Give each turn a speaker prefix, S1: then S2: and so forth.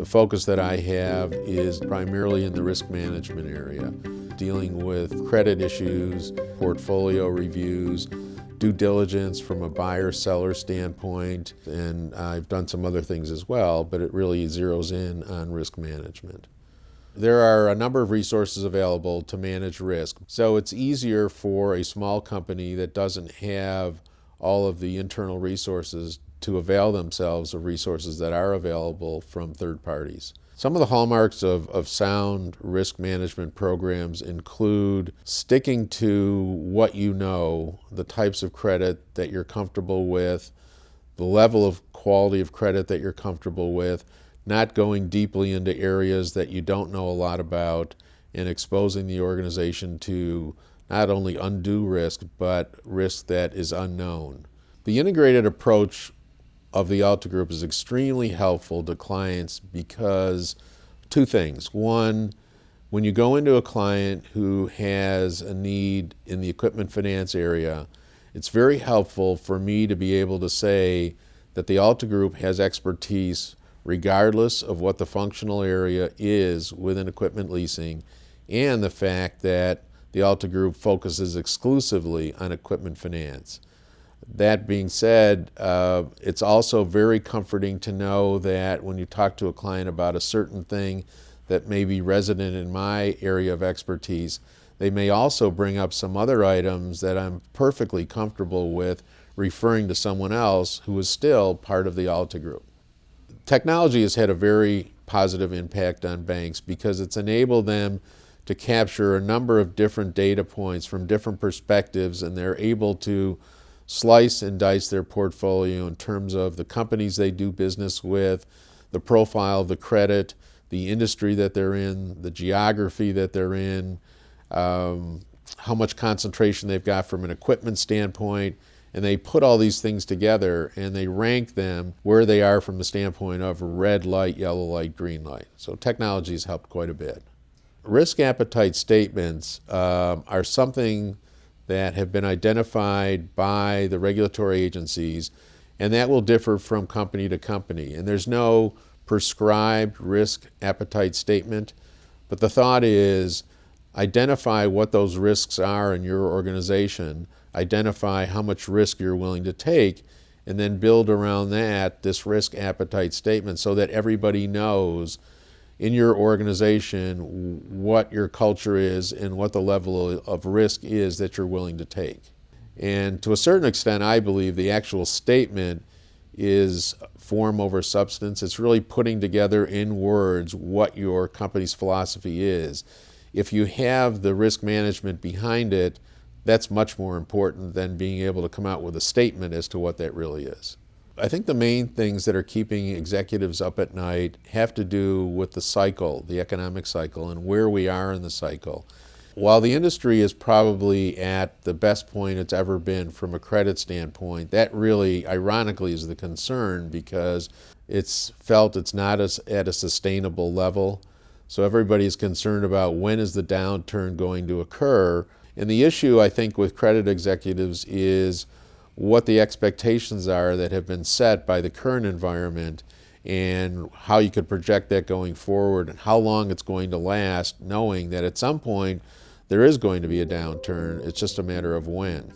S1: The focus that I have is primarily in the risk management area, dealing with credit issues, portfolio reviews, due diligence from a buyer-seller standpoint, and I've done some other things as well, but it really zeroes in on risk management. There are a number of resources available to manage risk, so it's easier for a small company that doesn't have all of the internal resources to avail themselves of resources that are available from third parties. Some of the hallmarks of sound risk management programs include sticking to what you know, the types of credit that you're comfortable with, the level of quality of credit that you're comfortable with, not going deeply into areas that you don't know a lot about, and exposing the organization to not only undue risk, but risk that is unknown. The integrated approach of the Alta Group is extremely helpful to clients because two things. One, when you go into a client who has a need in the equipment finance area, it's very helpful for me to be able to say that the Alta Group has expertise regardless of what the functional area is within equipment leasing, and the fact that the Alta Group focuses exclusively on equipment finance. That being said, it's also very comforting to know that when you talk to a client about a certain thing that may be resident in my area of expertise, they may also bring up some other items that I'm perfectly comfortable with referring to someone else who is still part of the Alta Group. Technology has had a very positive impact on banks because it's enabled them to capture a number of different data points from different perspectives, and they're able to slice and dice their portfolio in terms of the companies they do business with, the profile of the credit, the industry that they're in, the geography that they're in, how much concentration they've got from an equipment standpoint, and they put all these things together and they rank them where they are from the standpoint of red light, yellow light, green light. So technology has helped quite a bit. Risk appetite statements are something that have been identified by the regulatory agencies, and that will differ from company to company. And there's no prescribed risk appetite statement, but the thought is identify what those risks are in your organization, identify how much risk you're willing to take, and then build around that this risk appetite statement so that everybody knows in your organization what your culture is and what the level of risk is that you're willing to take. And to a certain extent, I believe the actual statement is form over substance. It's really putting together in words what your company's philosophy is. If you have the risk management behind it, that's much more important than being able to come out with a statement as to what that really is. I think the main things that are keeping executives up at night have to do with the cycle, the economic cycle, and where we are in the cycle. While the industry is probably at the best point it's ever been from a credit standpoint, that really, ironically, is the concern because it's felt it's not at a sustainable level. So everybody's concerned about when is the downturn going to occur. And the issue, I think, with credit executives is what the expectations are that have been set by the current environment and how you could project that going forward and how long it's going to last, knowing that at some point there is going to be a downturn. It's just a matter of when.